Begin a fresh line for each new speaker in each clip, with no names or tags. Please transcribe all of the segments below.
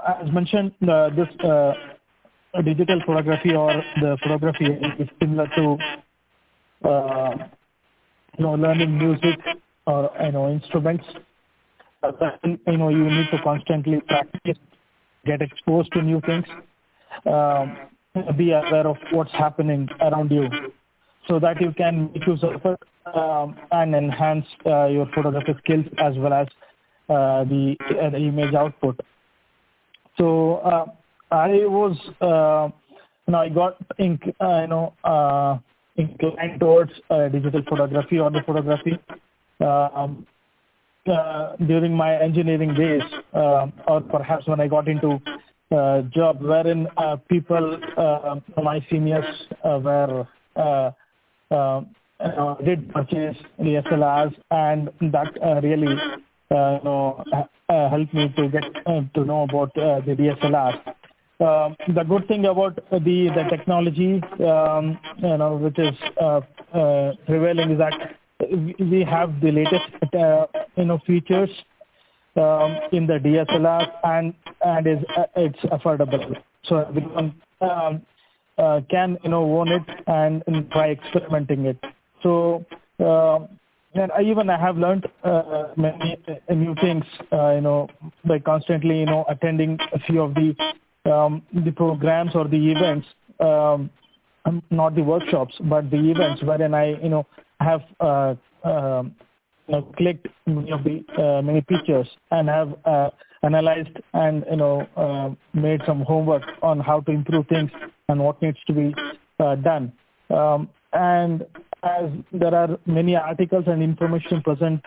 as mentioned, this digital photography or the photography is similar to learning music or instruments. You need to constantly practice, get exposed to new things, be aware of what's happening around you, so that you can make use of it and enhance your photography skills as well as the image output. So I was, I got inclined towards digital photography or the photography during my engineering days, or perhaps when I got into a job wherein people, my seniors did purchase DSLRs, and that really helped me to get to know about the DSLRs. The good thing about the technology, which is prevailing, is that we have the latest, features in the DSLR, and it's affordable. So everyone can own it and try experimenting it. So and I have learned many new things, by constantly attending a few of the programs or the events, not the workshops, but the events wherein I have clicked many pictures and have analyzed and made some homework on how to improve things and what needs to be done. And as there are many articles and information present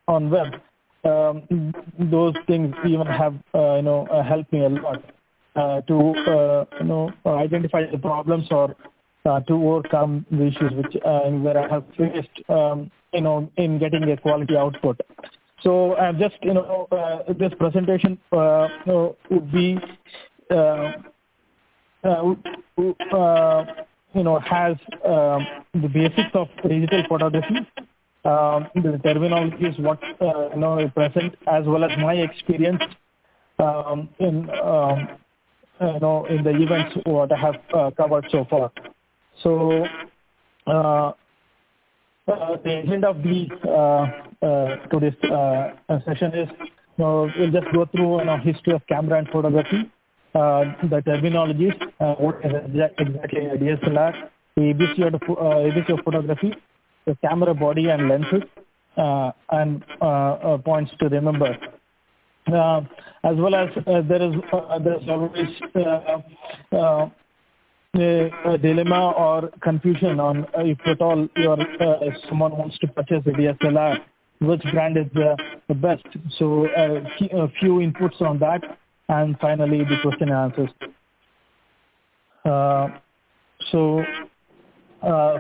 on web, those things even have helped me a lot to identify the problems or to overcome the issues which where I have faced in getting a quality output. So just this presentation would be has the basics of digital photography, the terminology is what present, as well as my experience in the events what I have covered so far. So the agenda of the today's session is we'll just go through history of camera and photography, the terminologies, what is exactly a DSLR, the ABC of photography, the camera body and lenses, and points to remember. As well as there's always a dilemma or confusion on if at all if someone wants to purchase a DSLR, which brand is the best. So a few inputs on that, and finally the question and answers.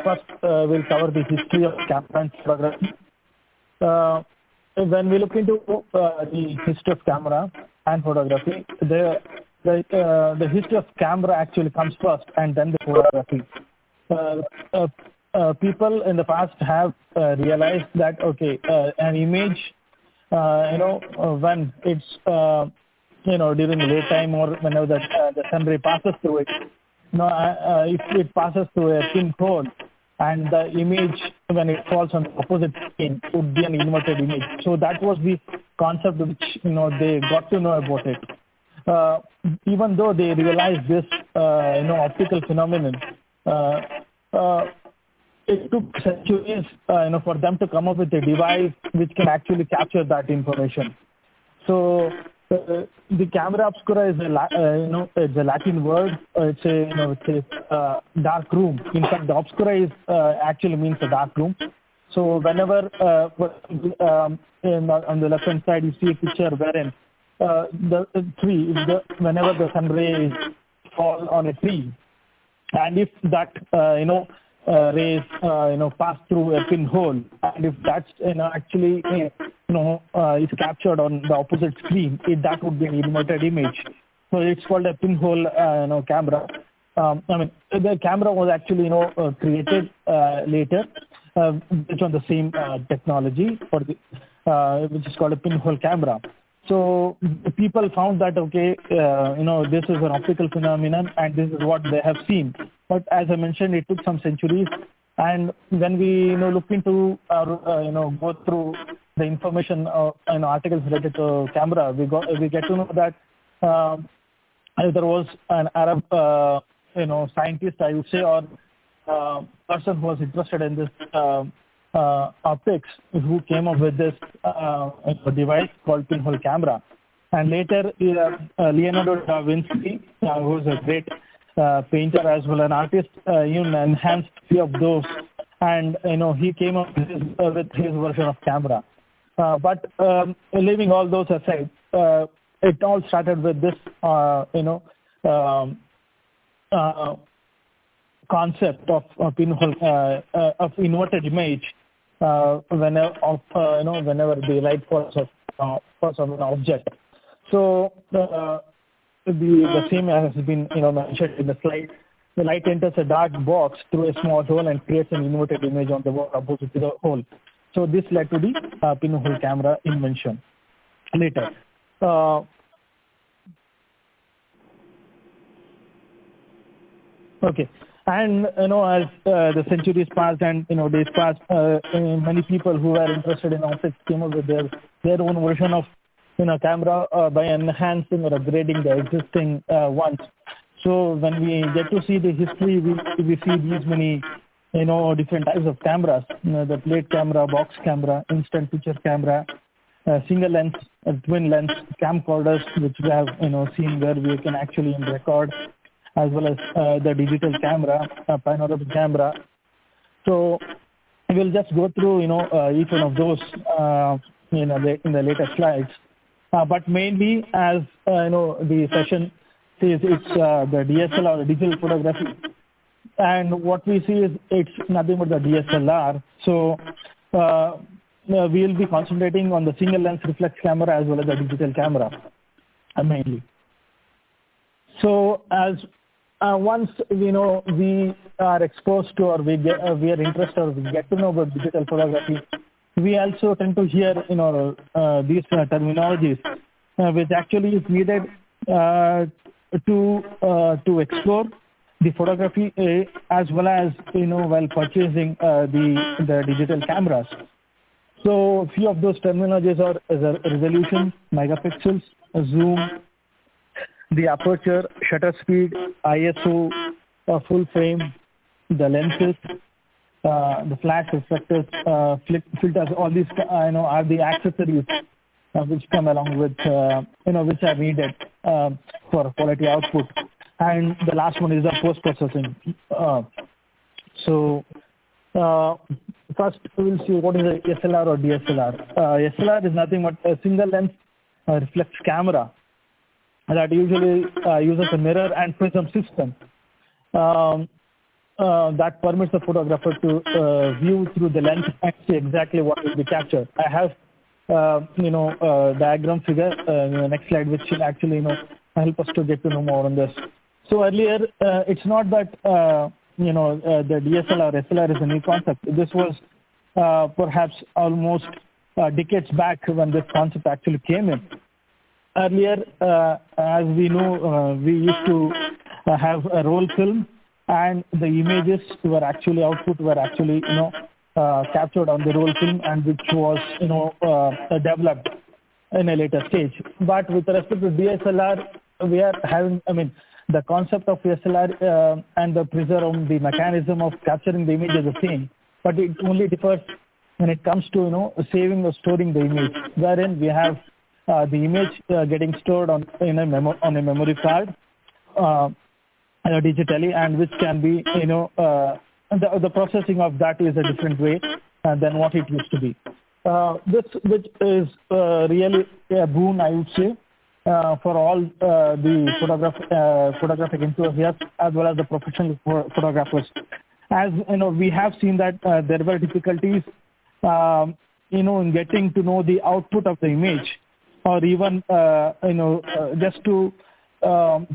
First we'll cover the history of camera and photography. When we look into the history of camera and photography, the history of camera actually comes first, and then the photography. People in the past have realized that an image, when it's during late time or whenever the sun ray passes through it, if it passes through a pinhole, and the image when it falls on the opposite screen would be an inverted image. So that was the concept which they got to know about it. Even though they realized this optical phenomenon, it took centuries for them to come up with a device which can actually capture that information. So the camera obscura is it's a Latin word. It's a dark room. In fact, the obscura is actually means a dark room. So whenever on the left hand side you see a picture wherein the tree, whenever the sun rays fall on a tree, and if that rays pass through a pinhole, and if that's actually is captured on the opposite screen, that would be an inverted image. So it's called a pinhole camera. The camera was actually created later based on the same technology for the which is called a pinhole camera. So the people found that, okay, this is an optical phenomenon and this is what they have seen. But as I mentioned, it took some centuries. And when we, look into, go through the information, articles related to camera, we get to know that there was an Arab, scientist, I would say, or person who was interested in this optics, who came up with this device called pinhole camera. And later, Leonardo da Vinci, who was a great painter as well an artist, enhanced few of those, and he came up with his version of camera. But leaving all those aside, it all started with this, concept of pinhole of inverted image whenever the light falls of an object. So the same as has been mentioned in the slide. The light enters a dark box through a small hole and creates an inverted image on the wall opposite to the hole. So this led to the pinhole camera invention later. Okay. And, as the centuries passed and, days passed, many people who were interested in optics came up with their own version of, camera by enhancing or upgrading the existing ones. So when we get to see the history, we see these many, different types of cameras, the plate camera, box camera, instant picture camera, single lens, twin lens, camcorders, which we have, seen where we can actually record, as well as the digital camera, panoramic camera. So we'll just go through, each one of those, in the later slides. But mainly, as the session says, it's the DSLR, or digital photography. And what we see is it's nothing but the DSLR. So we'll be concentrating on the single lens reflex camera as well as the digital camera, mainly. So as once we are exposed to, or we are interested, or we get to know about digital photography, we also tend to hear these terminologies, which actually is needed to explore the photography as well as while purchasing the digital cameras. So a few of those terminologies are resolution, megapixels, zoom, the aperture, shutter speed, ISO, full frame, the lenses, the flash reflectors, filters. All these are the accessories which come along with which are needed for quality output. And the last one is the post processing. First we'll see what is a SLR or DSLR. SLR is nothing but a single lens reflex camera that usually uses a mirror and prism system that permits the photographer to view through the lens and see exactly what will be captured. I have diagram figure in the next slide, which will actually help us to get to know more on this. So earlier, it's not that the DSLR or SLR is a new concept. This was perhaps almost decades back when this concept actually came in. Earlier, as we know, we used to have a roll film, and the images were actually captured on the roll film, and which was developed in a later stage. But with respect to DSLR, we are having, the concept of DSLR and the prism, the mechanism of capturing the image is the same, but it only differs when it comes to saving or storing the image, wherein we have the image getting stored on a memory card digitally, and which can be the processing of that is a different way than what it used to be. Which is really a boon, I would say, for all the photographic enthusiasts as well as the professional photographers. As we have seen that there were difficulties, in getting to know the output of the image, or even just to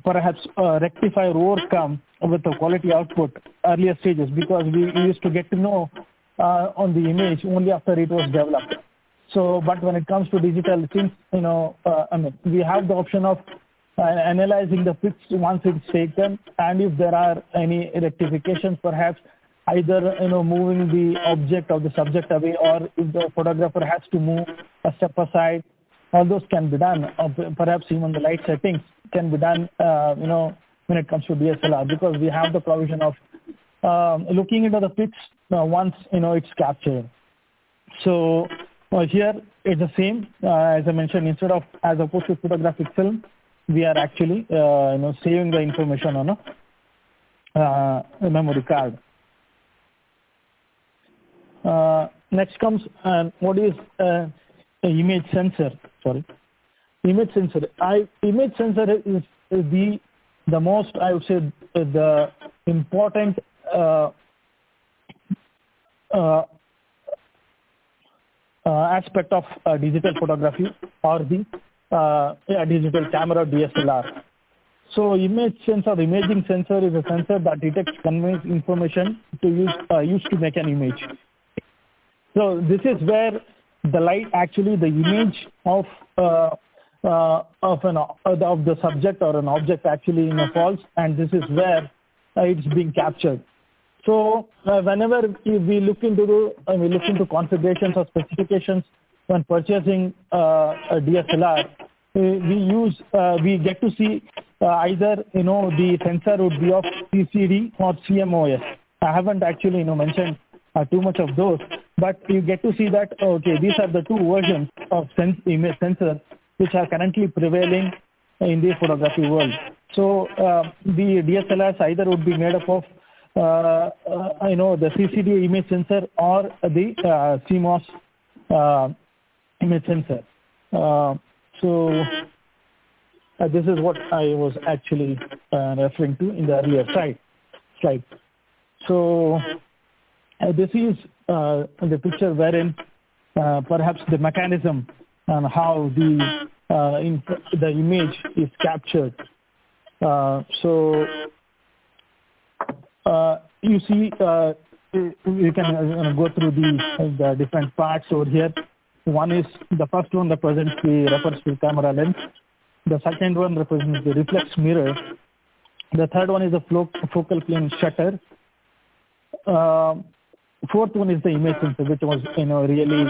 perhaps rectify or overcome with the quality output earlier stages, because we used to get to know on the image only after it was developed. So, but when it comes to digital, since we have the option of analyzing the pics once it's taken, and if there are any rectifications, perhaps either moving the object or the subject away, or if the photographer has to move a step aside, all those can be done. Perhaps even the light settings can be done. When it comes to DSLR, because we have the provision of looking into the pics once it's captured. So here it's the same as I mentioned. Instead of as opposed to photographic film, we are actually saving the information on a memory card. Next comes what is image sensor. Image sensor. Image sensor is the most, I would say, the important aspect of digital photography, or the digital camera, DSLR. So image sensor, imaging sensor is a sensor that detects, conveys information to use to make an image. So this is where the light, actually the image of the subject or an object actually falls, and this is where it's being captured. So whenever we look into configurations or specifications when purchasing a DSLR, we get to see either the sensor would be of CCD or CMOS. I haven't actually mentioned too much of those, but you get to see that these are the two versions of image sensor which are currently prevailing in the photography world. So the DSLRs either would be made up of the CCD image sensor or the CMOS image sensor. So this is what I was actually referring to in the earlier slide. So this is the picture wherein perhaps the mechanism and how the image is captured. So you see, you can go through the different parts over here. The first one refers to camera lens. The second one represents the reflex mirror. The third one is the focal plane shutter. Fourth one is the image sensor, which was really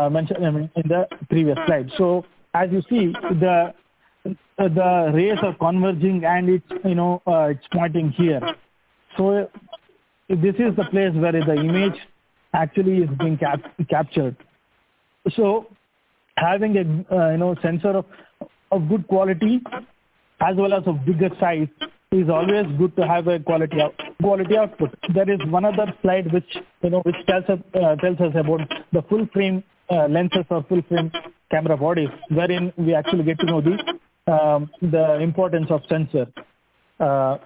mentioned in the previous slide. So as you see, the rays are converging, and it's pointing here. So this is the place where the image actually is being captured. So having a sensor of good quality as well as of bigger size is always good to have a quality output. There is one other slide which tells us about the full frame lenses or full frame camera bodies, wherein we actually get to know the importance of sensor. I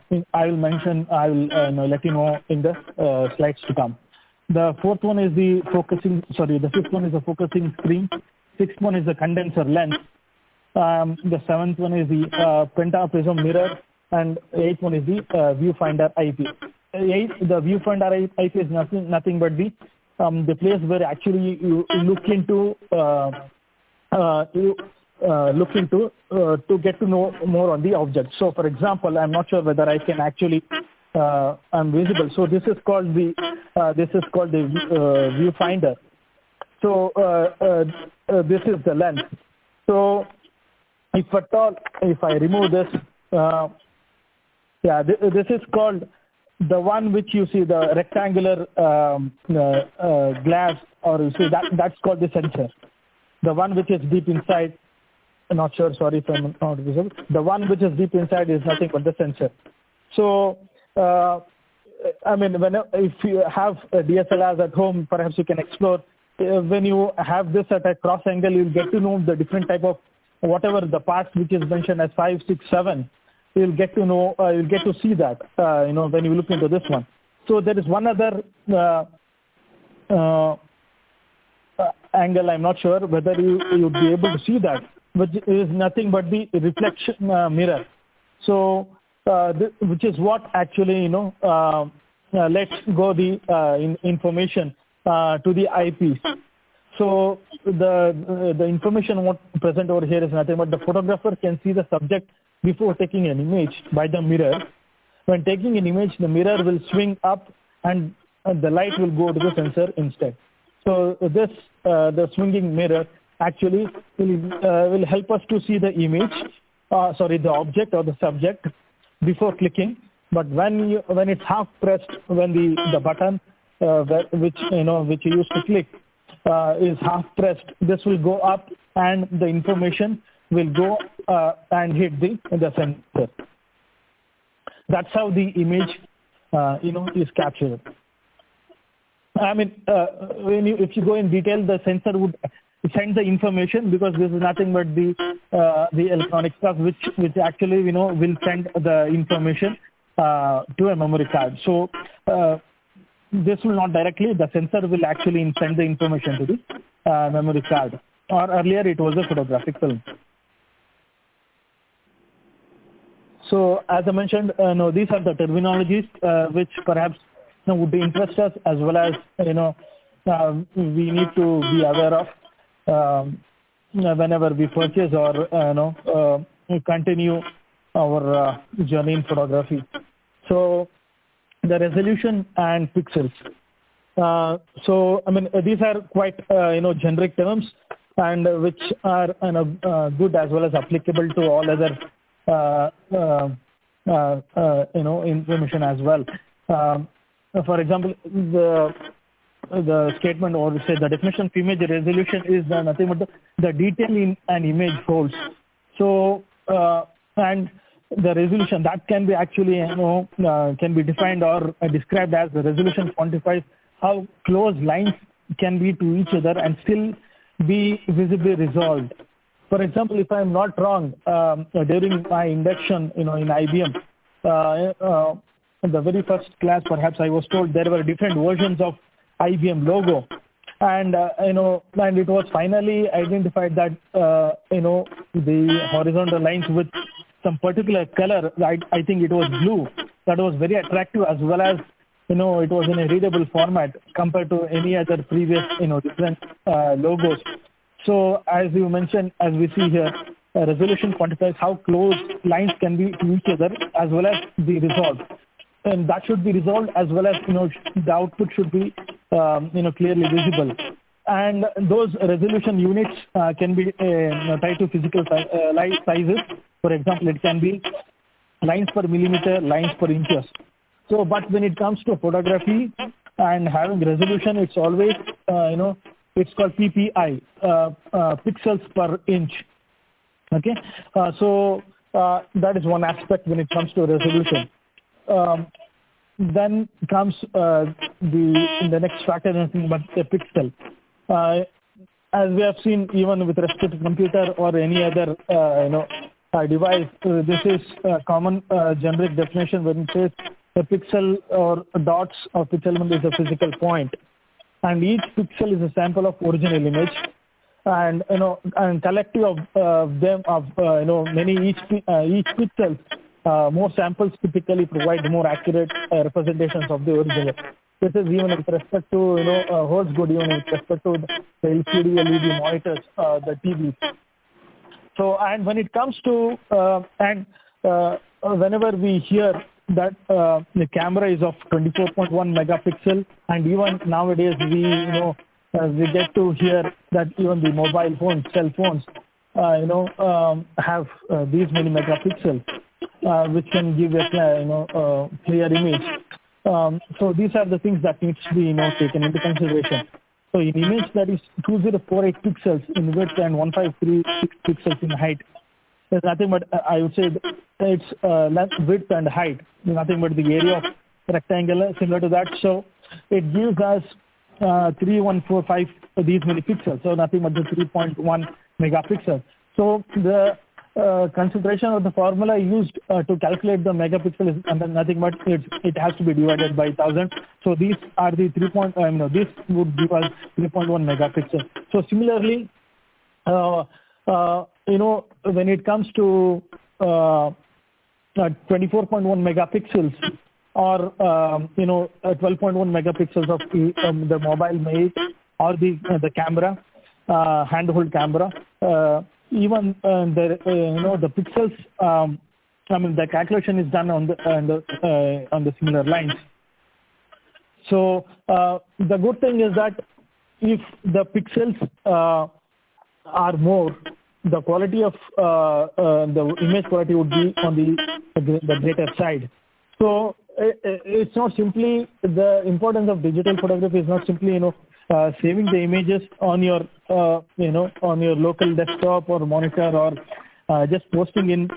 will let you know in the slides to come. The fifth one is the focusing screen. Sixth one is the condenser lens. The seventh one is the pentaprism mirror, and eighth one is the viewfinder eyepiece. The viewfinder eyepiece is nothing but the place where actually you look into to get to know more on the object. So, for example, I'm not sure whether I can actually I'm visible. So this is called the viewfinder. So this is the lens. So if I remove this, this is called the one which you see, the rectangular glass, or you see that's called the sensor. The one which is deep inside, I'm not sure, sorry if I'm not visible. The one which is deep inside is nothing but the sensor. So, if you have DSLRs at home, perhaps you can explore. When you have this at a cross angle, you'll get to know the different type of whatever the parts which is mentioned as 5, 6, 7. You'll get to know, you'll get to see that, when you look into this one. So there is one other angle, I'm not sure whether you'd be able to see that, which is nothing but the reflection mirror. So, which is what actually, lets go the information to the eyepiece. So the information what present over here is nothing but the photographer can see the subject before taking an image by the mirror. When taking an image, the mirror will swing up and the light will go to the sensor instead. So this the swinging mirror actually will help us to see the image, the object or the subject before clicking. But when it's half pressed, when the button which you used to click is half pressed, this will go up and the information will go and hit the sensor. That's how the image is captured. I mean, if you go in detail, the sensor would send the information, because this is nothing but the electronic stuff which actually will send the information to a memory card. So this will not directly, the sensor will actually send the information to the memory card, or earlier it was a photographic film. So as I mentioned, these are the terminologies which perhaps would interest us, as well as we need to be aware of whenever we purchase or continue our journey in photography. So the resolution and pixels. So I mean, these are quite generic terms, and which are good as well as applicable to all other information as well. For example, the statement, or say the definition of image resolution, is nothing but the detail in an image holds. So and the resolution that can be actually can be defined or described as the resolution quantifies how close lines can be to each other and still be visibly resolved. For example, if I am not wrong, during my induction, in IBM, in the very first class, perhaps I was told there were different versions of IBM logo, and and it was finally identified that the horizontal lines with some particular color, I think it was blue, that was very attractive, as well as it was in a readable format compared to any other previous different logos. So as you mentioned, as we see here, resolution quantifies how close lines can be to each other as well as be resolved, and that should be resolved, as well as the output should be clearly visible. And those resolution units can be tied to physical light sizes. For example, it can be lines per millimeter, lines per inches. So, but when it comes to photography and having resolution, it's always it's called PPI, pixels per inch. Okay, so that is one aspect when it comes to resolution. Then comes the next factor, nothing but the pixel. As we have seen, even with respect to computer or any other device, this is a common generic definition when it says a pixel or dots of pixel is a physical point, and each pixel is a sample of original image, and and collective of them of many each pixel. More samples typically provide more accurate representations of the original. This is even with respect to holds good even with respect to the LCD, LED monitors, the TVs. So, and when it comes to whenever we hear that the camera is of 24.1 megapixel, and even nowadays we get to hear that even the mobile phones, cell phones, have these many megapixels, which can give a clear image. So these are the things that needs to be taken into consideration. So in image that is 2048 pixels in width and 1536 pixels in height, there's nothing but I would say it's length, width and height, nothing but the area of rectangle similar to that. So it gives us 3145 these many pixels, so nothing but the 3.1 megapixels. So the consideration of the formula used to calculate the megapixel is nothing but it has to be divided by 1000. So these are the this would give us 3.1 megapixel. So similarly, when it comes to 24.1 megapixels or 12.1 megapixels of the mobile mate or the camera, handheld camera. Even the pixels. The calculation is done on the similar lines. So the good thing is that if the pixels are more, the quality of the image quality would be on the greater side. So it's not simply the importance of digital photography is not simply saving the images on your on your local desktop or monitor, or just posting it in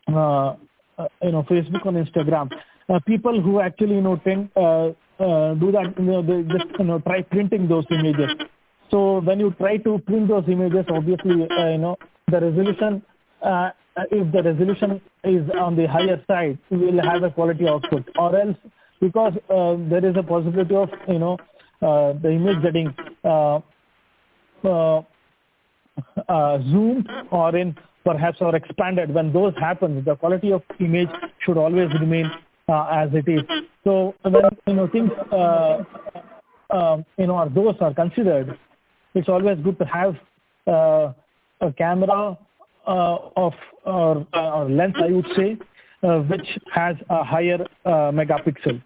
Facebook or Instagram. People who actually tend do that, they just try printing those images. So when you try to print those images, obviously the resolution, if the resolution is on the higher side, you will have a quality output. Or else, because there is a possibility of the image getting zoomed or expanded. When those happen, the quality of image should always remain as it is. So when things those are considered, it's always good to have a camera or lens, I would say, which has a higher megapixel.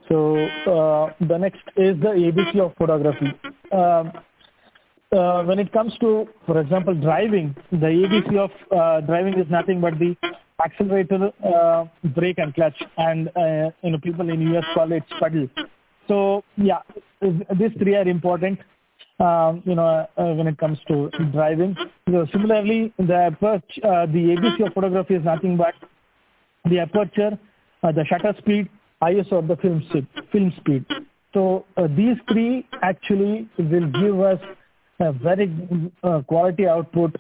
So the next is the ABC of photography. When it comes to, for example, driving, the ABC of driving is nothing but the accelerator, brake, and clutch, and people in US call it pedal. So yeah, these three are important. When it comes to driving. Similarly, the ABC of photography is nothing but the aperture, the shutter speed, ISO of the film speed. So these three actually will give us a very quality output.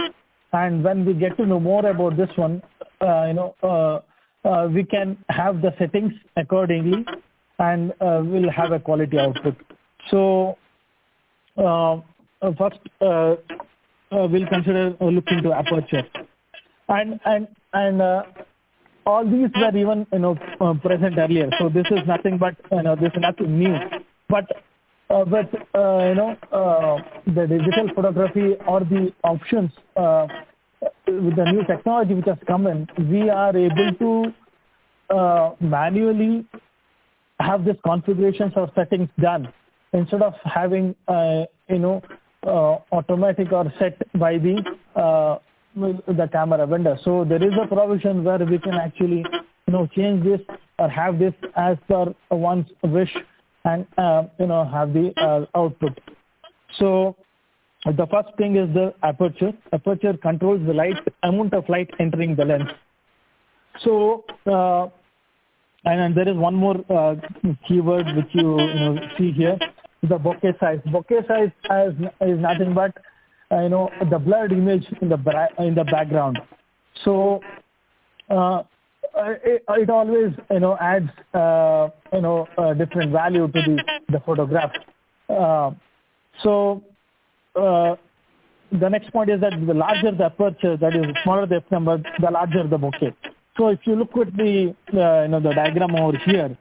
And when we get to know more about this one, we can have the settings accordingly, and we'll have a quality output. So first, we'll consider look into aperture, and all these were even present earlier. So this is nothing but this is nothing new. But with the digital photography or the options with the new technology which has come in, we are able to manually have this configurations or settings done, instead of having automatic or set by the camera vendor. So there is a provision where we can actually change this or have this as per one's wish, and have the output. So the first thing is the aperture. Aperture controls the amount of light entering the lens. So and there is one more keyword which you see here, the bokeh size. Bokeh size is nothing but the blurred image in the background. So it always adds a different value to the photograph. So the next point is that the larger the aperture, that is, the smaller the f number, the larger the bokeh. So if you look at the diagram over here,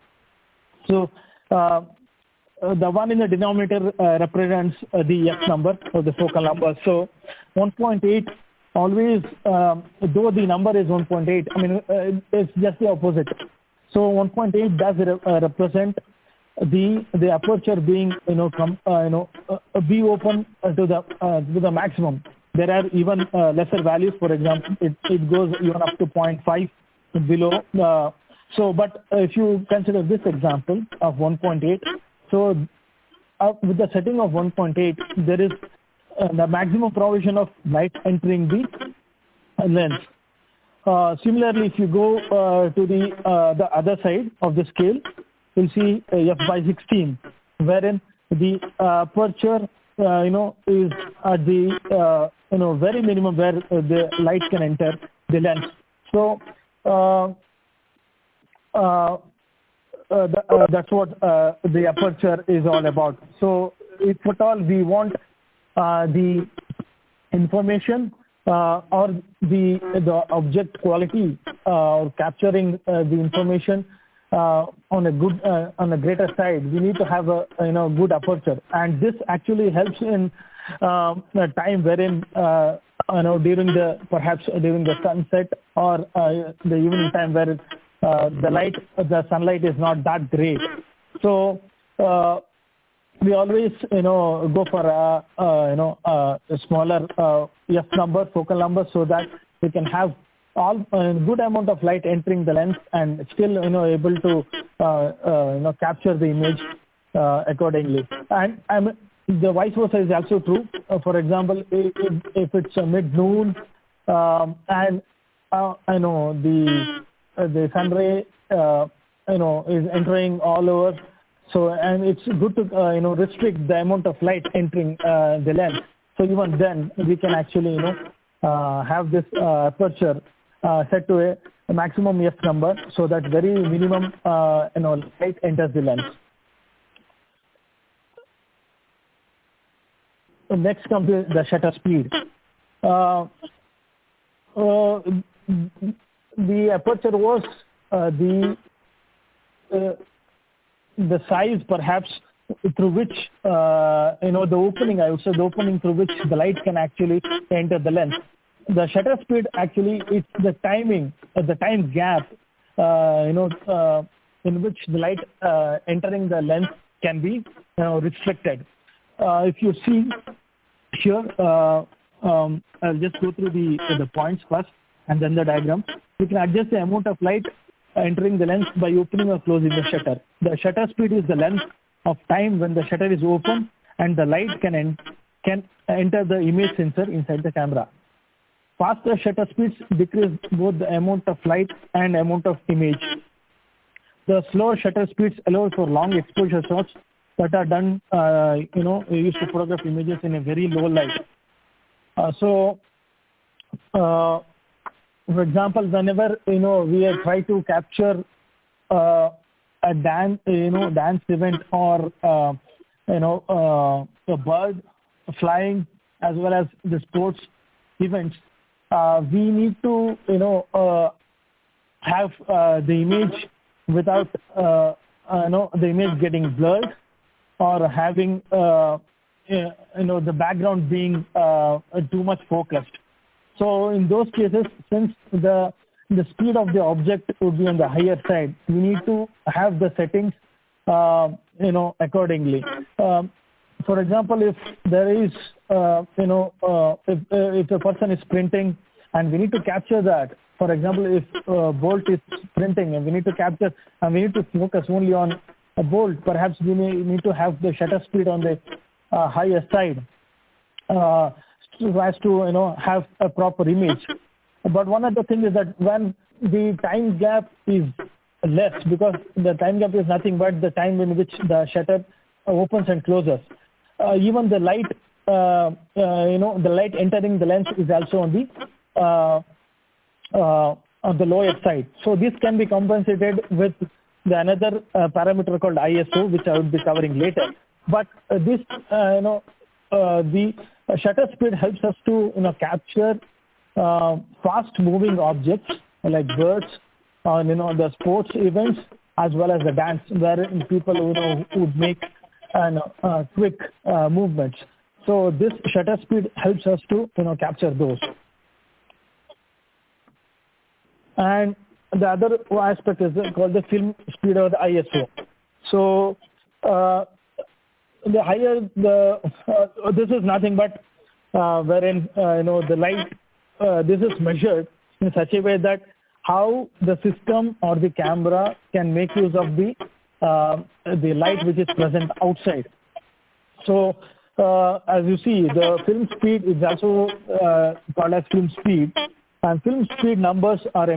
so the one in the denominator represents the f number or the focal number. So 1.8 always, though the number is 1.8, it's just the opposite. So 1.8 does represent the aperture being be open to the maximum. There are even lesser values. For example, it goes even up to 0.5 below. But if you consider this example of 1.8, so with the setting of 1.8, there is the maximum provision of light entering the lens. Similarly, if you go to the other side of the scale, you'll see f/16, wherein the aperture is at the very minimum where the light can enter the lens. So that's what the aperture is all about. So if at all we want the information or the object quality or capturing the information on a greater side, we need to have a good aperture, and this actually helps in a time wherein perhaps during the sunset or the evening time where the sunlight is not that great. So we always go for a smaller f number, focal number, so that we can have a good amount of light entering the lens and still able to capture the image accordingly. And the vice versa is also true. For example, if it's mid-noon and the sun ray is entering all over, so and it's good to restrict the amount of light entering the lens. So even then we can actually have this aperture set to a maximum f number, so that very minimum light enters the lens. Next comes the shutter speed. The aperture was the size perhaps through which the opening, I would say the opening through which the light can actually enter the lens. The shutter speed actually it's the timing, the time gap in which the light entering the lens can be restricted. If you see here, I'll just go through the points first and then the diagram. You can adjust the amount of light entering the lens by opening or closing the shutter. The shutter speed is the length of time when the shutter is open and the light can enter the image sensor inside the camera. Faster shutter speeds decrease both the amount of light and amount of image. The slower shutter speeds allow for long exposure shots that are done, used to photograph images in a very low light. For example, whenever we try to capture a dance event or a bird flying as well as the sports events, we need to have the image without the image getting blurred or having the background being too much focused. So in those cases, since the speed of the object would be on the higher side, we need to have the settings accordingly. For example, if there is if a person is sprinting and we need to capture that, for example, if Bolt is sprinting and we need to capture and we need to focus only on a Bolt, perhaps we may need to have the shutter speed on the higher side so as to have a proper image. But one other thing is that when the time gap is less, because the time gap is nothing but the time in which the shutter opens and closes, even the light the light entering the lens is also on the lower side. So this can be compensated with another parameter called ISO, which I will be covering later. But this the shutter speed helps us to capture fast moving objects like birds or the sports events as well as the dance, wherein people would make quick movements. So this shutter speed helps us to capture those. And the other aspect is called the film speed or the ISO. So the higher this is nothing but wherein the light this is measured in such a way that how the system or the camera can make use of the light which is present outside. So as you see, the film speed is also called as film speed, and film speed numbers are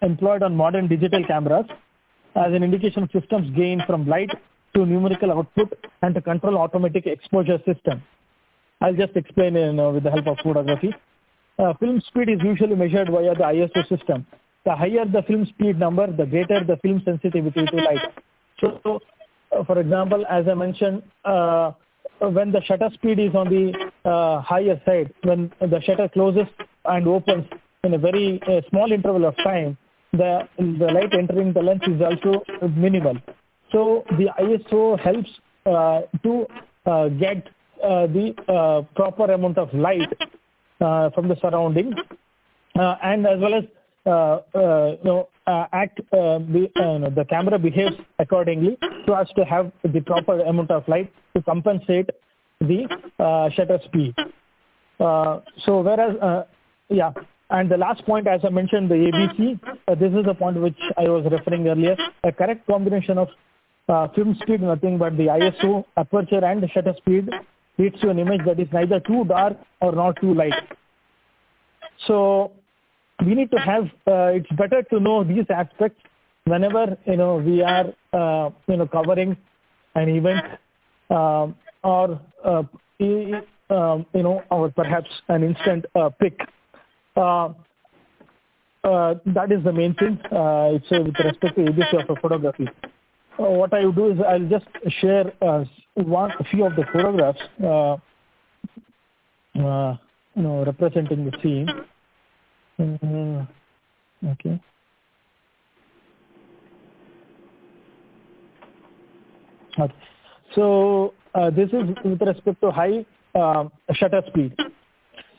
employed on modern digital cameras as an indication of systems gain from light to numerical output and to control automatic exposure system. I'll just explain with the help of photography. Film speed is usually measured via the ISO system. The higher the film speed number, the greater the film sensitivity to light. So, for example, as I mentioned, when the shutter speed is on the higher side, when the shutter closes and opens in a very small interval of time, the light entering the lens is also minimal. So the ISO helps to get the proper amount of light from the surrounding, and as well as the camera behaves accordingly so as to have the proper amount of light to compensate the shutter speed. So whereas, and the last point, as I mentioned, the ABC, this is the point which I was referring earlier. A correct combination of film speed, nothing but the ISO, aperture and the shutter speed leads to an image that is neither too dark or not too light. So we need to have, it's better to know these aspects whenever, we are, covering an event or perhaps an instant pic. That is the main thing. It's with respect to ABC of a photography. What I will do is I'll just share a few of the photographs, representing the scene. Okay. Okay. So this is with respect to high shutter speed.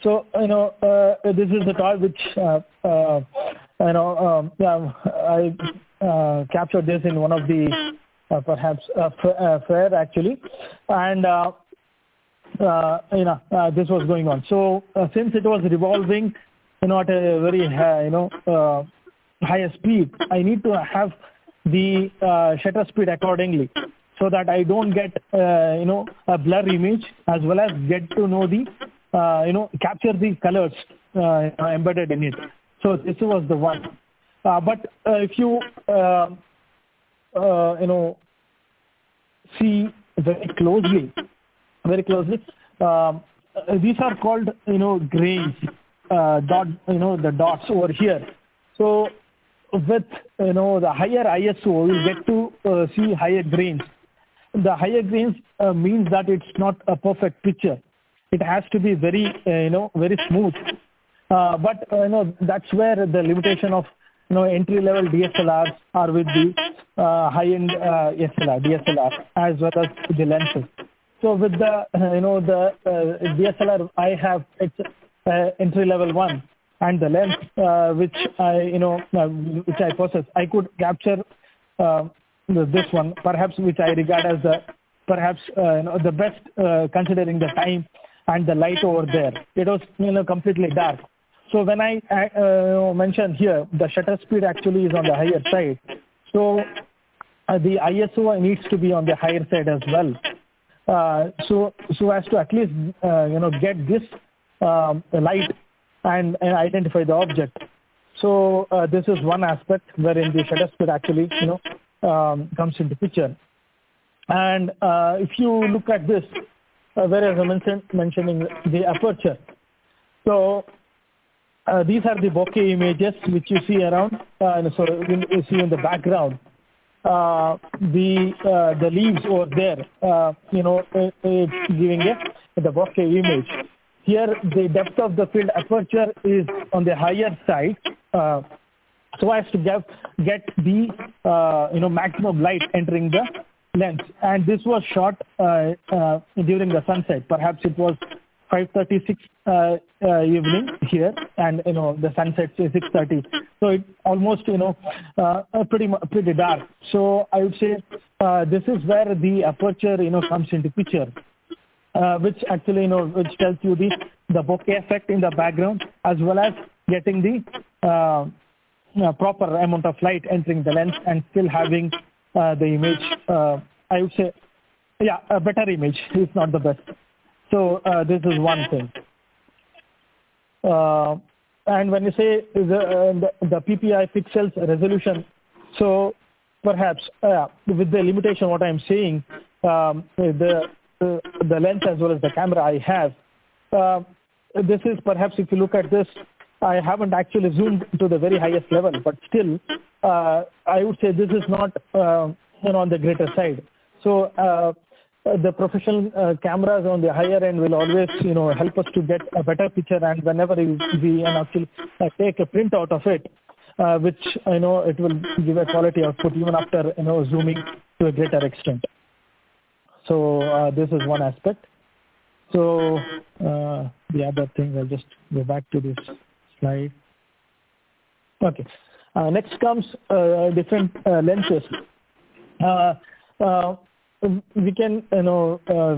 So this is the toy which I captured this in one of the perhaps fair actually, and this was going on. So since it was revolving, at a very higher speed, I need to have the shutter speed accordingly, so that I don't get a blur image, as well as get to know the capture the colors embedded in it. So this was the one. But if you see very closely, these are called grains, the dots over here. So with the higher ISO, we'll get to see higher grains. The higher grains means that it's not a perfect picture. It has to be very very smooth. But that's where the limitation of entry-level DSLRs are with the high-end DSLR as well as the lenses. So with the the DSLR I have, it's entry-level one, and the lens which I possess, I could capture this one, perhaps, which I regard as the best, considering the time and the light over there. It was completely dark. So when I mentioned here, the shutter speed actually is on the higher side. So the ISO needs to be on the higher side as well. So as to at least get this light and identify the object. So this is one aspect wherein the shutter speed actually comes into picture. And if you look at this, whereas I mentioning the aperture. So these are the bokeh images which you see around. So you see in the background the leaves over there. It's giving the bokeh image. Here the depth of the field aperture is on the higher side, so as to get the maximum light entering the lens. And this was shot during the sunset. Perhaps it was 5:36 evening here, and the sunset is 6:30. So it almost pretty dark. So I would say this is where the aperture comes into picture, which actually which tells you the bokeh effect in the background, as well as getting the proper amount of light entering the lens and still having the image. I would say, a better image, if not the best. So this is one thing. And when you say the PPI pixels resolution, so perhaps with the limitation what I'm saying, the lens as well as the camera I have, this is perhaps, if you look at this, I haven't actually zoomed to the very highest level, but still I would say this is not on the greater side. So the professional cameras on the higher end will always help us to get a better picture, and whenever we actually take a print out of it, which it will give a quality output even after zooming to a greater extent. So this is one aspect. So the other thing, I'll just go back to this slide. Okay. Next comes different lenses. We can,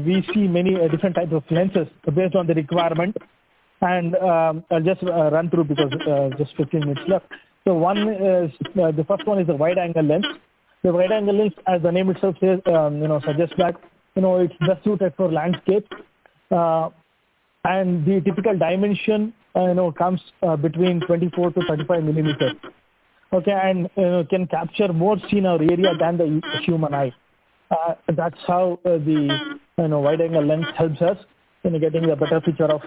we see many different types of lenses based on the requirement, and I'll just run through because just 15 minutes left. So one is the first one is the wide-angle lens. The wide-angle lens, as the name itself says, suggests that it's best suited for landscape, and the typical dimension comes between 24 to 35 millimeters. Okay, and can capture more scenery area than the human eye. That's how the wide-angle lens helps us in getting a better picture of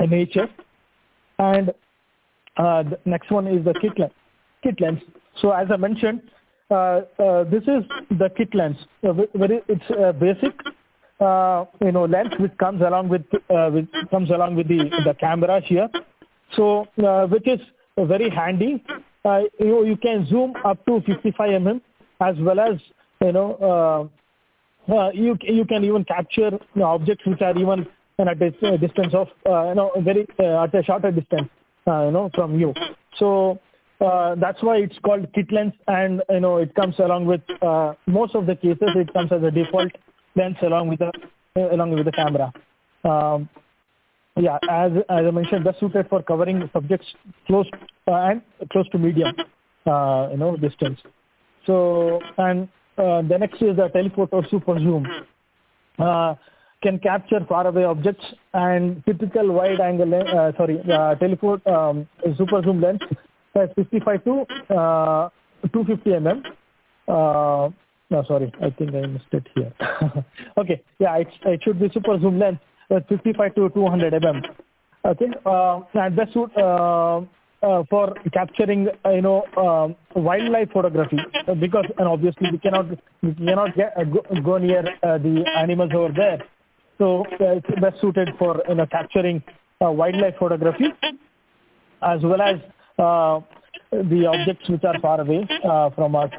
nature. And the next one is the kit lens. So as I mentioned, this is the kit lens. It's a basic lens which comes along with the camera here. So which is very handy. You can zoom up to 55 mm, as well as you can even capture objects which are even at a distance of very at a shorter distance from you. So that's why it's called kit lens, and it comes along with most of the cases it comes as a default lens along with the camera. Yeah, as I mentioned, that's suited for covering subjects close to medium distance. So, and the next is the telephoto super zoom. Can capture faraway objects, and typical wide angle telephoto super zoom lens has 55 to 250 mm. No, sorry, I think I missed it here. Okay, yeah, it should be super zoom lens 55 to 200 mm. Okay, and that's for capturing wildlife photography, because obviously we cannot go near the animals over there. So it's best suited for capturing wildlife photography, as well as the objects which are far away from us.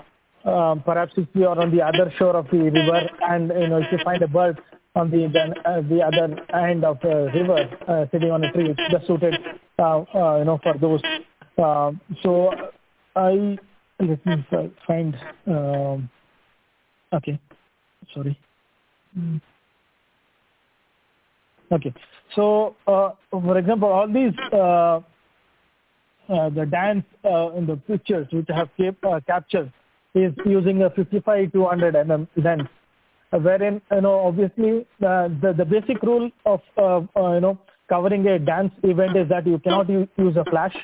Perhaps if we are on the other shore of the river, and if you find a bird on the other end of the river sitting on a tree, it's best suited for those. So let me find. Okay, sorry. Okay, so for example, all these the dance in the pictures which I have captured is using a 55 to 100 mm lens, wherein obviously the basic rule of covering a dance event is that you cannot use a flash.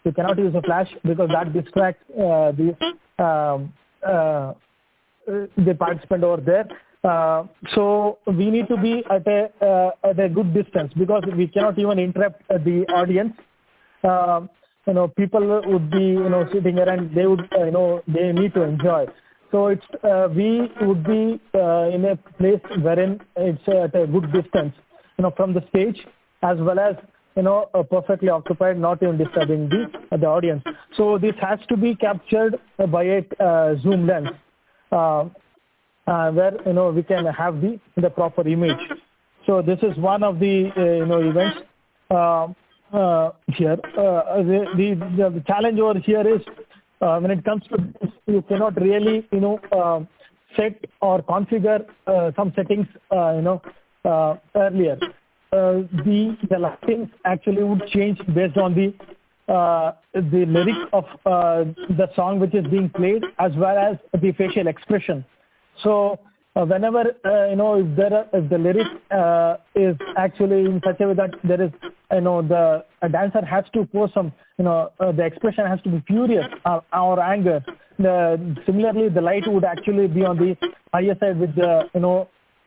You cannot use a flash because that distracts the participant over there. So we need to be at a good distance, because we cannot even interrupt the audience. People would be sitting there, and they would they need to enjoy. So it's we would be in a place wherein it's at a good distance from the stage, as well as perfectly occupied, not even disturbing the audience. So this has to be captured by a zoom lens, where we can have the proper image. So this is one of the events here. The challenge over here is when it comes to this, you cannot really set or configure some settings earlier. The lighting actually would change based on the lyrics of the song which is being played, as well as the facial expression. So whenever if the lyric is actually in such a way that there is a dancer has to pose some the expression has to be furious or anger. Similarly, the light would actually be on the higher side with the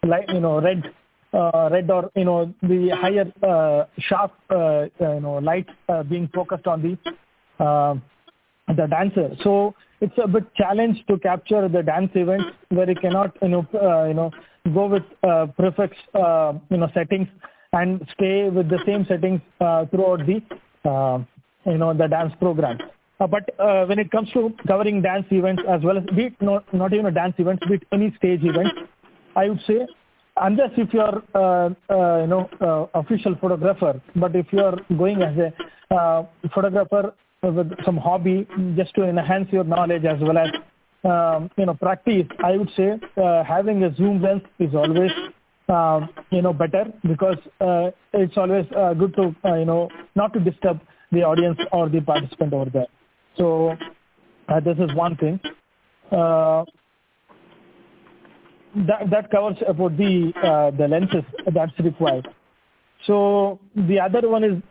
light red or the higher sharp light being focused on the dancer. So it's a bit challenge to capture the dance events where you cannot go with prefix settings and stay with the same settings throughout the the dance program. But when it comes to covering dance events as well as not even a dance event, be it any stage event, I would say, unless if you are official photographer, but if you are going as a photographer with some hobby just to enhance your knowledge as well as practice, I would say having a zoom lens is always better, because it's always good to not to disturb the audience or the participant over there. So this is one thing. That covers about the lenses that's required. So the other one is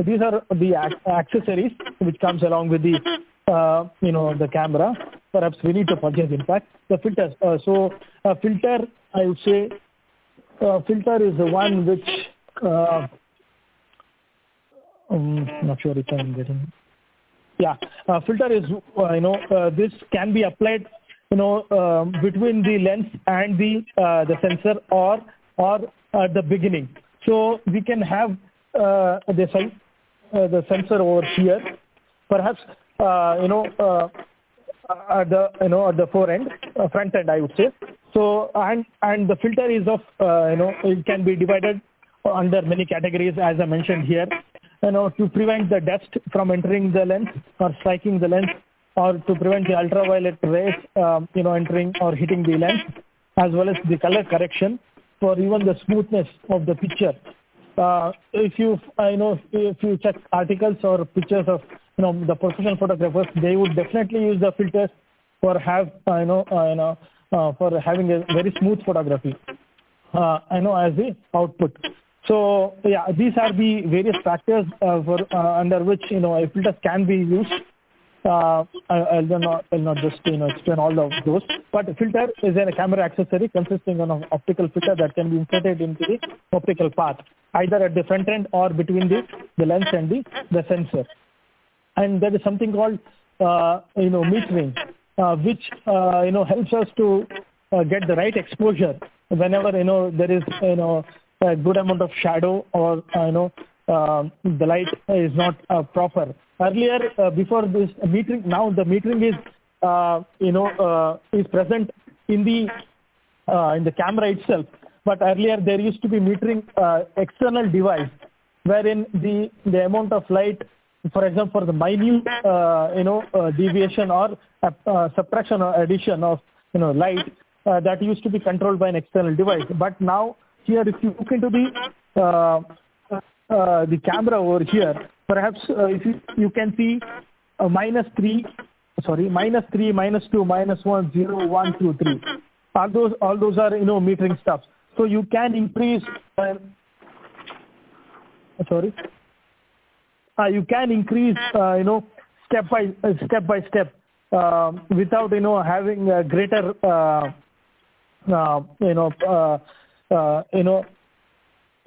these are the accessories which comes along with the the camera. Perhaps we need to purchase, in fact, the filters. So a filter, I would say, filter is the one which I'm not sure if I'm getting. Yeah, filter is this can be applied between the lens and the sensor or at the beginning. So we can have the sensor over here, perhaps at the front end, I would say. So and the filter is of it can be divided under many categories, as I mentioned here. To prevent the dust from entering the lens or striking the lens, or to prevent the ultraviolet rays entering or hitting the lens, as well as the color correction for even the smoothness of the picture. If you check articles or pictures of the professional photographers, they would definitely use the filters for for having a very smooth photography. As the output. So yeah, these are the various factors under which a filter can be used. I'll not just explain all of those. But a filter is a camera accessory consisting of an optical filter that can be inserted into the optical path, either at the front end or between the lens and the sensor. And there is something called metering, which helps us to get the right exposure whenever there is a good amount of shadow or the light is not proper. Earlier, before this metering, now the metering is present in the camera itself. But earlier there used to be metering external device, wherein the amount of light, for example, for the minute deviation or subtraction or addition of light, that used to be controlled by an external device. But now here, if you look into the camera over here, perhaps if you can see -3, -3, -2, -1, 0, 1, 2, 3. All those are metering stuff. So you can increase. You can increase step by step without having a greater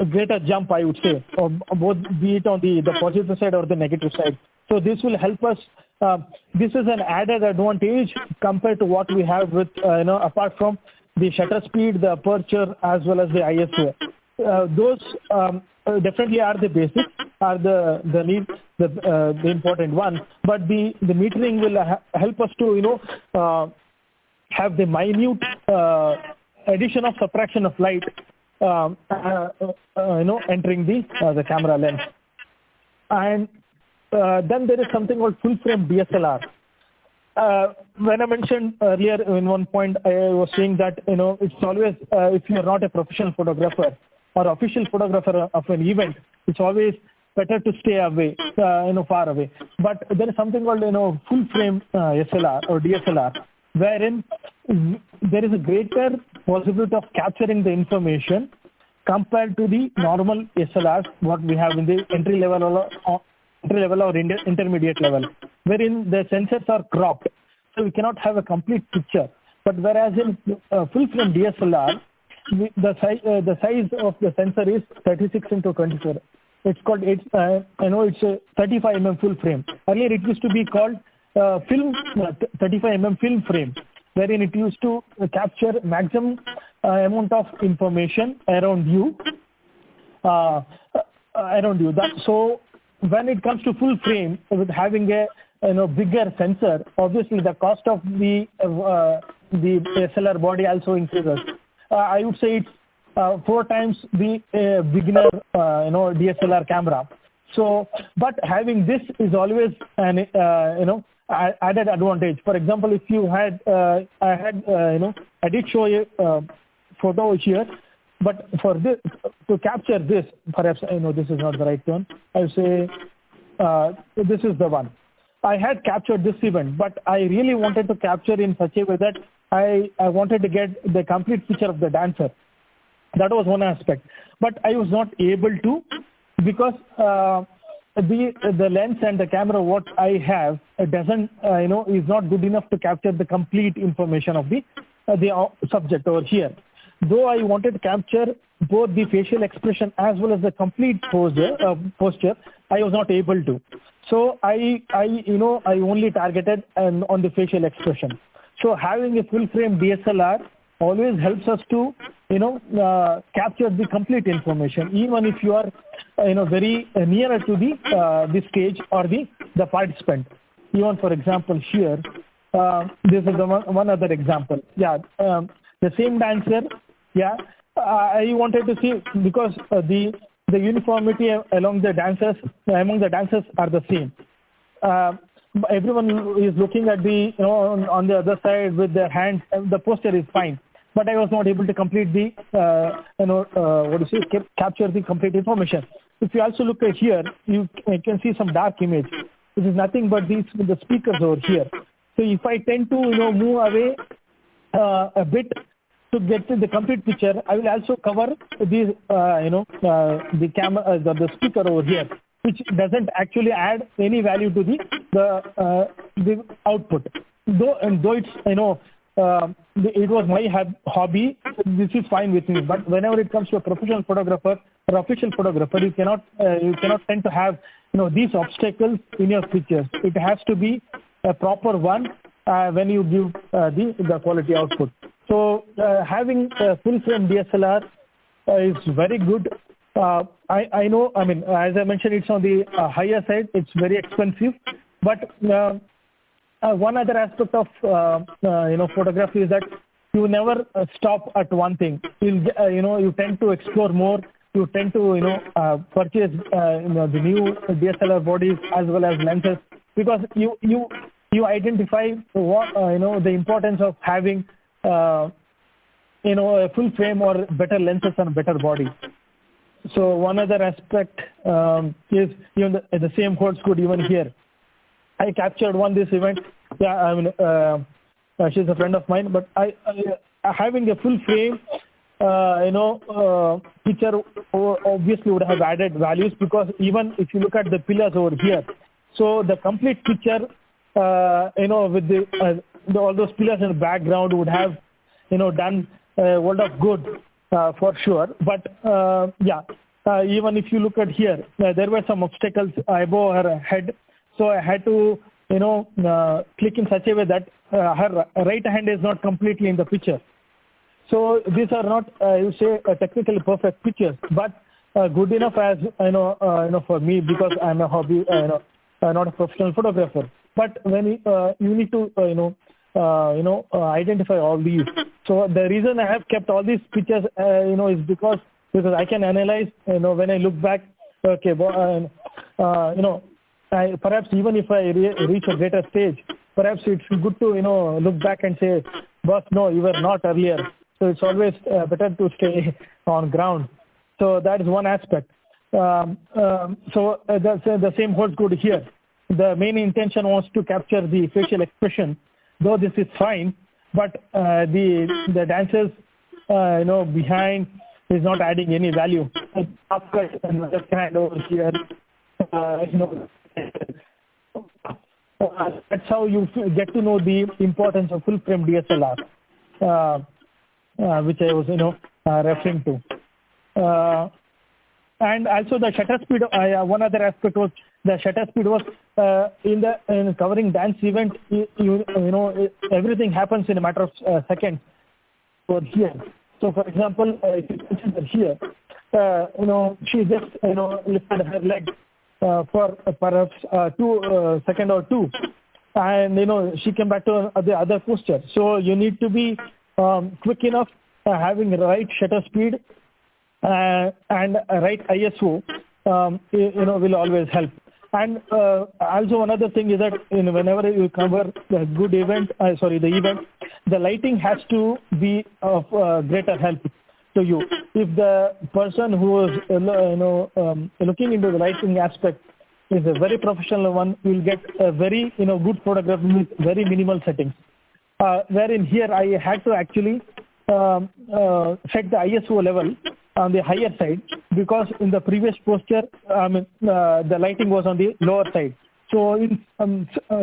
a greater jump, I would say, or both, be it on the positive side or the negative side. So this will help us. This is an added advantage compared to what we have with apart from the shutter speed, the aperture, as well as the ISO. Those definitely are the basics, are the important one. But the metering will help us to have the minute addition of subtraction of light entering the camera lens. And then there is something called full frame DSLR. When I mentioned earlier in one point, I was saying that it's always if you are not a professional photographer or official photographer of an event, it's always better to stay away, far away. But there is something called full frame SLR or DSLR, wherein there is a greater possibility of capturing the information compared to the normal SLRs what we have in the entry level or intermediate level, wherein the sensors are cropped, so we cannot have a complete picture. But whereas in full frame DSLR, the size of the sensor is 36 into 24. It's called it's a 35 mm full frame. Earlier it used to be called 35 mm film frame, wherein it used to capture maximum amount of information around you. That's so when it comes to full frame with having a bigger sensor, obviously the cost of the SLR body also increases. I would say it's 4 times the beginner DSLR camera. So, but having this is always an added advantage. For example, if you had I did show a photo here, but for this to capture this, perhaps this is not the right one. I would say this is the one. I had captured this event, but I really wanted to capture in such a way that I wanted to get the complete picture of the dancer. That was one aspect, but I was not able to because the lens and the camera what I have doesn't is not good enough to capture the complete information of the subject over here. Though I wanted to capture both the facial expression as well as the complete posture, I was not able to. So I only targeted on the facial expression. So having a full frame DSLR always helps us to capture the complete information, even if you are very nearer to the stage or the participant. Even for example here, this is one other example. Yeah, the same dancer. Yeah, I wanted to see because the uniformity among the dancers are the same. Everyone is looking at the on the other side with their hands, and the posture is fine. But I was not able to complete the capture the complete information. If you also look at here, you can see some dark image. This is nothing but the speakers over here. So if I tend to move away a bit to get to the complete picture, I will also cover these the camera, the speaker over here, which doesn't actually add any value to the output. Though it's it was my hobby, this is fine with me. But whenever it comes to a professional photographer or official photographer, you cannot tend to have these obstacles in your pictures. It has to be a proper one when you give the quality output. So having a full frame DSLR is very good. I know, I mean, as I mentioned, it's on the higher side. It's very expensive, but one other aspect of photography is that you never stop at one thing. You tend to explore more. You tend to purchase the new DSLR bodies as well as lenses, because you identify what the importance of having a full frame or better lenses and better body. So one other aspect is the same holds good even here. I captured this event. Yeah, I mean, she's a friend of mine, but I having a full frame, picture obviously would have added values, because even if you look at the pillars over here, so the complete picture, with all those pillars in the background would have, done a world of good for sure. But even if you look at here, there were some obstacles above her head. So I had to, click in such a way that her right hand is not completely in the picture. So these are not, you say, technically perfect pictures, but good enough as for me, because I'm a hobby, not a professional photographer. But when you need to, identify all these. So the reason I have kept all these pictures, is because I can analyze, when I look back, okay, perhaps even if I reach a greater stage, perhaps it's good to, look back and say, boss, no, you were not earlier. So it's always better to stay on ground. So that is one aspect. So the same holds good here. The main intention was to capture the facial expression, though this is fine, but the dancers, behind is not adding any value. Another kind over here, that's how you get to know the importance of full frame DSLR, which I was, referring to. And also the shutter speed. One other aspect was the shutter speed was in covering dance event. Everything happens in a matter of seconds. So here, so for example, if you consider here, she just lifted her leg, for perhaps 2 second or two, and she came back to the other posture. So you need to be quick enough, having right shutter speed and right ISO, will always help. And also another thing is that whenever you cover the good event, the event, the lighting has to be of greater help to you. If the person who is looking into the lighting aspect is a very professional one, will get a very good photograph with very minimal settings. Wherein here I had to actually set the ISO level on the higher side, because in the previous posture, the lighting was on the lower side. So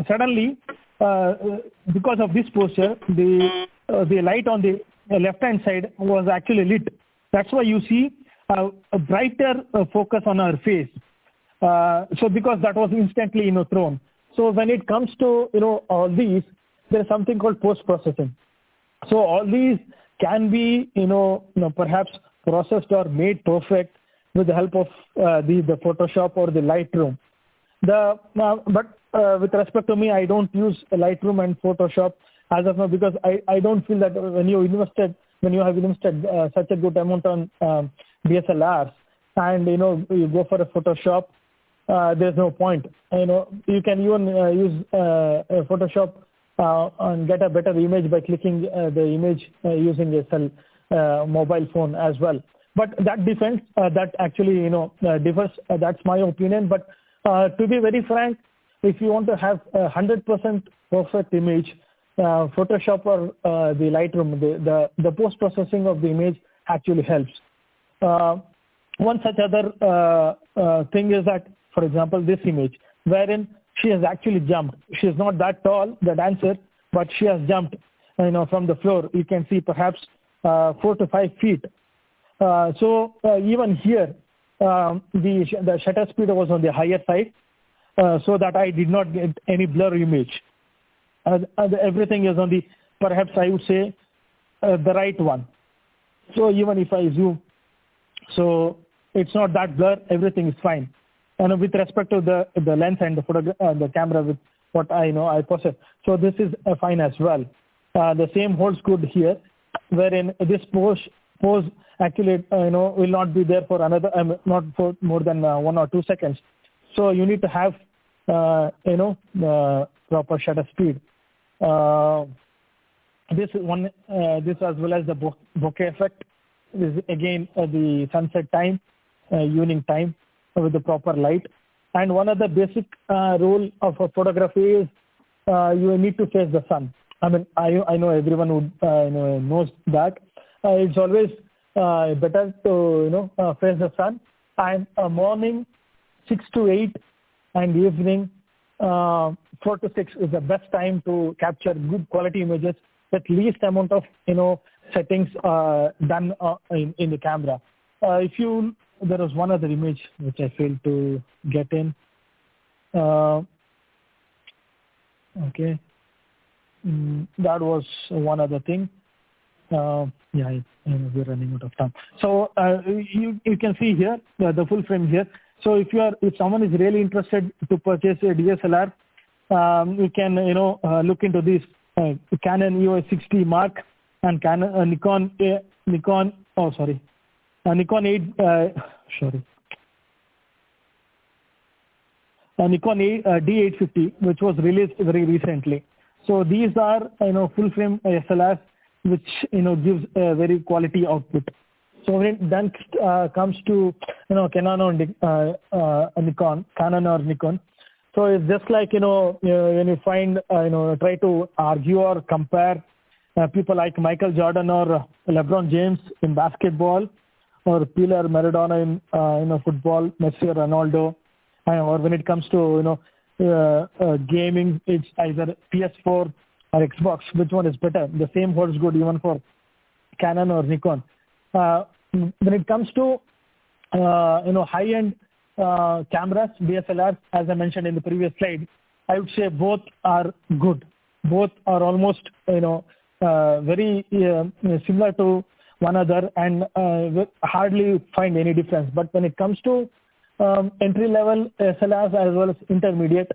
suddenly, because of this posture, the light on the left-hand side was actually lit. That's why you see a brighter focus on our face. So because that was instantly thrown. So when it comes to all these, there is something called post-processing. So all these can be perhaps processed or made perfect with the help of the Photoshop or the Lightroom. But with respect to me, I don't use Lightroom and Photoshop as of now, because I don't feel that when you have invested such a good amount on DSLRs, and you go for a Photoshop, there's no point. You can even use Photoshop and get a better image by clicking the image using a mobile phone as well. But that depends. That actually differs. That's my opinion. But to be very frank, if you want to have 100% perfect image, Photoshop or the Lightroom, the post processing of the image actually helps. One such other thing is that, for example, this image, wherein she has actually jumped. She is not that tall, the dancer, but she has jumped, from the floor. You can see perhaps 4 to 5 feet. So even here, the shutter speed was on the higher side, so that I did not get any blur image. Everything is on the, perhaps I would say, the right one. So even if I zoom, so it's not that blur, everything is fine. And with respect to the lens and the camera, with what I possess, so this is fine as well. The same holds good here, wherein this pose actually will not be there for another, not for more than 1 or 2 seconds. So you need to have proper shutter speed. This as well as the bokeh effect is again the sunset time, evening time with the proper light. And one of the basic rule of a photography is you need to face the sun. I mean, I know everyone would knows that. It's always better to face the sun. And morning 6 to 8 and evening 4 to 6 is the best time to capture good quality images with least amount of settings done in the camera. There was one other image which I failed to get in. Okay, that was one other thing. We're running out of time. So you can see here the full frame here. So if someone is really interested to purchase a DSLR, you can look into this Canon EOS 60 Mark and Nikon Nikon D850, which was released very recently. So these are full frame SLRs, which gives a very quality output. So when it then comes to Canon or Nikon, so it's just like when you find try to argue or compare people like Michael Jordan or LeBron James in basketball, or Pelé or Maradona in football, Messi or Ronaldo, or when it comes to gaming, it's either PS4 or Xbox. Which one is better? The same holds good even for Canon or Nikon. When it comes to high-end cameras, DSLRs, as I mentioned in the previous slide, I would say both are good. Both are almost very similar to one another, and hardly find any difference. But when it comes to entry level SLRs as well as intermediate.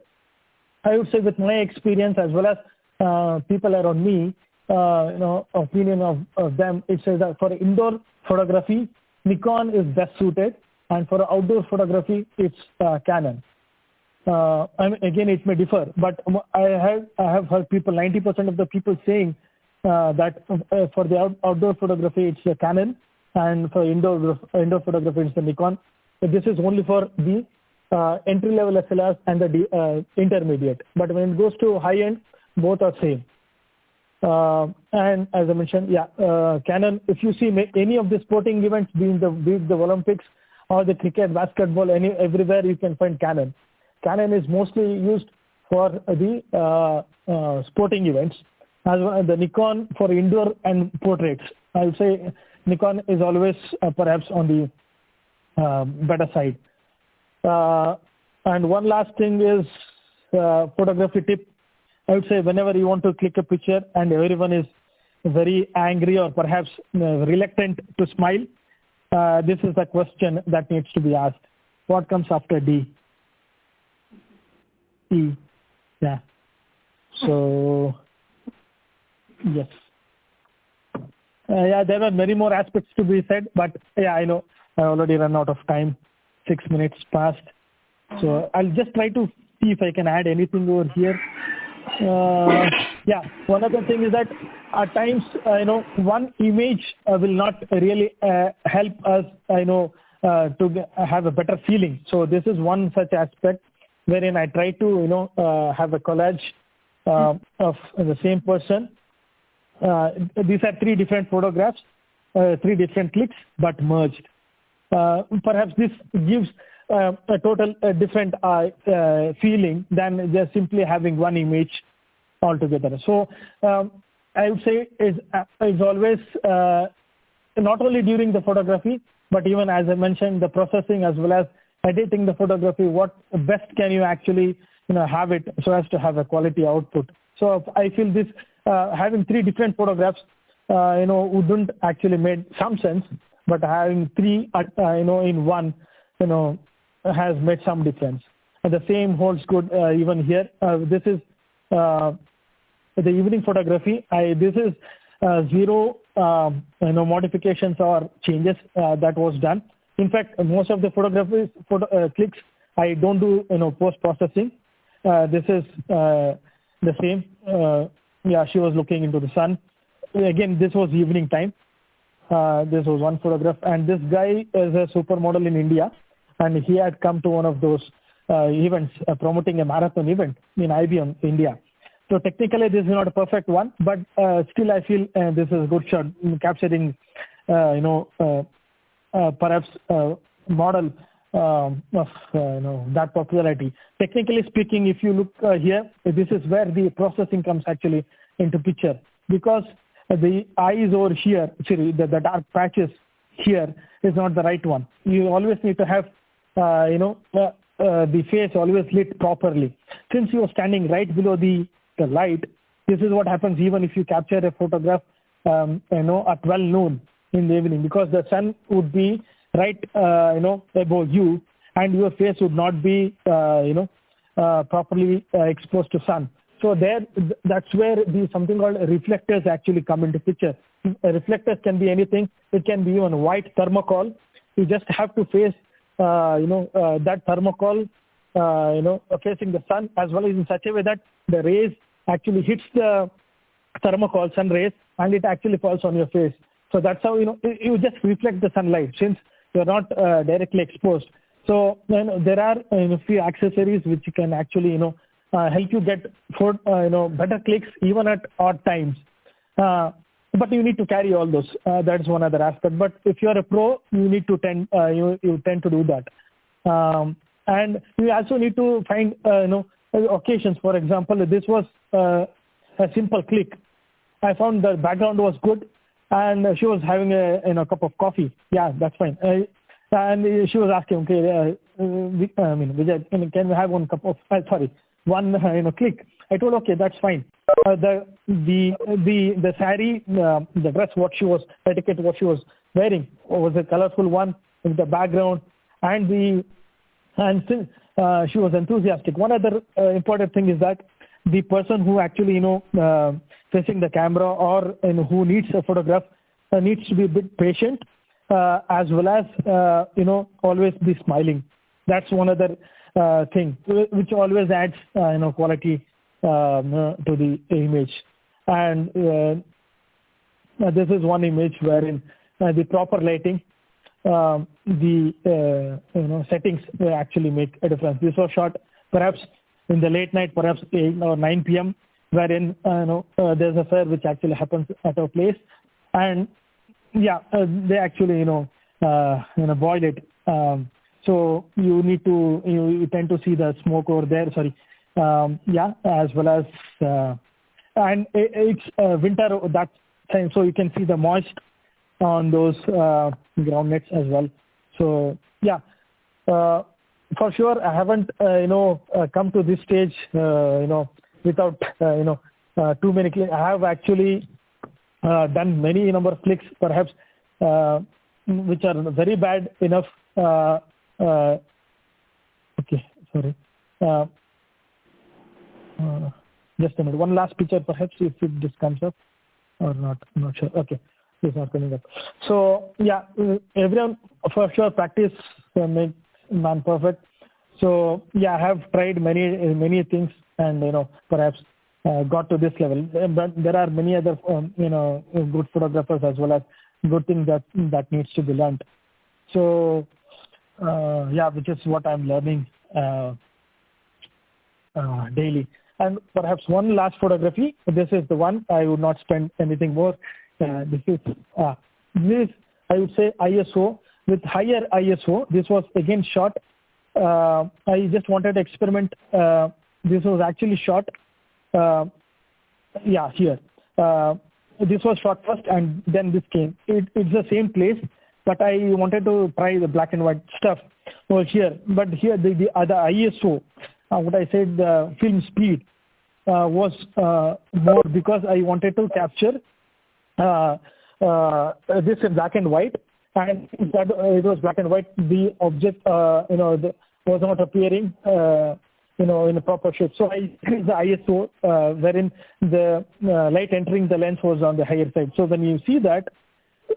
I would say with my experience as well as people around me, opinion of them, it says that for indoor photography, Nikon is best suited, and for outdoor photography, it's Canon. Again, it may differ, but I have heard people, 90% of the people saying that for the outdoor photography, it's a Canon, and for indoor photography, it's the Nikon. So this is only for the entry-level SLRs and the intermediate. But when it goes to high-end, both are same. And as I mentioned, Canon, if you see any of the sporting events, be it the Olympics or the cricket, basketball, everywhere you can find Canon. Canon is mostly used for the sporting events, as well as the Nikon for indoor and portraits. I would say Nikon is always perhaps on the better side. And one last thing is photography tip. I would say whenever you want to click a picture and everyone is very angry or perhaps reluctant to smile, this is the question that needs to be asked. What comes after D? E. Yeah. So, yes. There were many more aspects to be said, but I know I already run out of time. 6 minutes passed. So I'll just try to see if I can add anything over here. One other thing is that at times, one image will not really help us, to have a better feeling. So this is one such aspect wherein I try to, have a collage of the same person. These are 3 different photographs, 3 different clicks, but merged. Perhaps this gives a total different feeling than just simply having one image altogether. So I would say is always not only during the photography, but even as I mentioned, the processing as well as editing the photography, what best can you actually have it so as to have a quality output. So I feel this having 3 different photographs wouldn't actually made some sense, but having 3 in one has made some difference. And the same holds good even here. This is the evening photography. This is 0 modifications or changes that was done. In fact, most of the clicks I don't do post processing. This is the same. She was looking into the sun. Again, this was evening time. This was one photograph, and this guy is a supermodel in India, and he had come to one of those events promoting a marathon event in IBM, India. So technically, this is not a perfect one, but still I feel this is a good shot capturing, perhaps model of that popularity. Technically speaking, if you look here, this is where the processing comes actually into picture, because the eyes over here, actually the dark patches here is not the right one. You always need to have the face always lit properly. Since you are standing right below the light, this is what happens even if you capture a photograph at 12 noon in the evening, because the sun would be right above you, and your face would not be properly exposed to sun. So that's where something called reflectors actually come into picture. Reflectors can be anything. It can be even white thermocol. You just have to face that thermocol facing the sun, as well as in such a way that the rays actually hits the thermocol, sun rays, and it actually falls on your face. So that's how you just reflect the sunlight since you're not directly exposed. So there are few accessories which can actually help you get better clicks even at odd times. But you need to carry all those. That's one other aspect. But if you're a pro, you need to tend to do that. And you also need to find occasions. For example, this was a simple click. I found the background was good, and she was having a cup of coffee. Yeah, that's fine. And she was asking, okay, Vijay, can we have one cup of one click? I told, okay, that's fine. The saree, the dress, what she was wearing was a colorful one with the background, and the and since she was enthusiastic. One other important thing is that the person who actually facing the camera or who needs a photograph needs to be a bit patient, as well as always be smiling. That's one other thing which always adds quality to the image. And this is one image wherein the proper lighting, the settings actually make a difference. This was shot perhaps in the late night, perhaps 8 or 9 p.m., wherein there's a fair which actually happens at our place, and they actually boil it. So you tend to see the smoke over there. Sorry, as well as and it's winter that time, so you can see the moist on those ground nets as well. So for sure I haven't come to this stage without too many clicks. I have actually done many number of clicks, perhaps which are very bad enough. Okay, sorry. Just a minute. One last picture, perhaps, if this comes up or not. I'm not sure. Okay, it's not coming up. So everyone for sure practice make man perfect. So I have tried many things, and perhaps got to this level. But there are many other good photographers as well as good things that needs to be learned. So which is what I'm learning daily. And perhaps one last photography. This is the one. I would not spend anything more. This is I would say ISO with higher ISO. This was again shot. I just wanted to experiment. This was actually shot. Here. This was shot first, and then this came. It's the same place, but I wanted to try the black and white stuff over here. But here the other ISO, what I said, the film speed was more, because I wanted to capture this in black and white, and that it was black and white. The object was not appearing in a proper shape. So I increased the ISO, wherein the light entering the lens was on the higher side. So when you see that,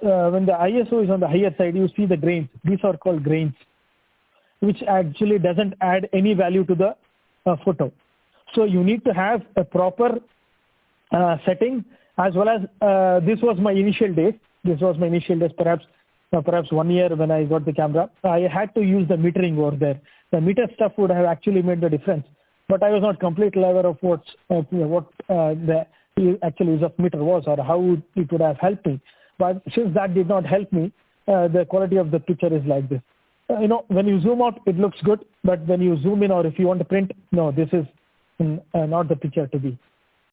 when the ISO is on the higher side, you see the grains. These are called grains, which actually doesn't add any value to the photo. So you need to have a proper setting, as well as this was my initial days. Perhaps 1 year when I got the camera. I had to use the metering over there. The meter stuff would have actually made the difference, but I was not completely aware of what the actual use of meter was, or how it would have helped me. But since that did not help me, the quality of the picture is like this. When you zoom out, it looks good, but when you zoom in, or if you want to print, no, this is not the picture to be.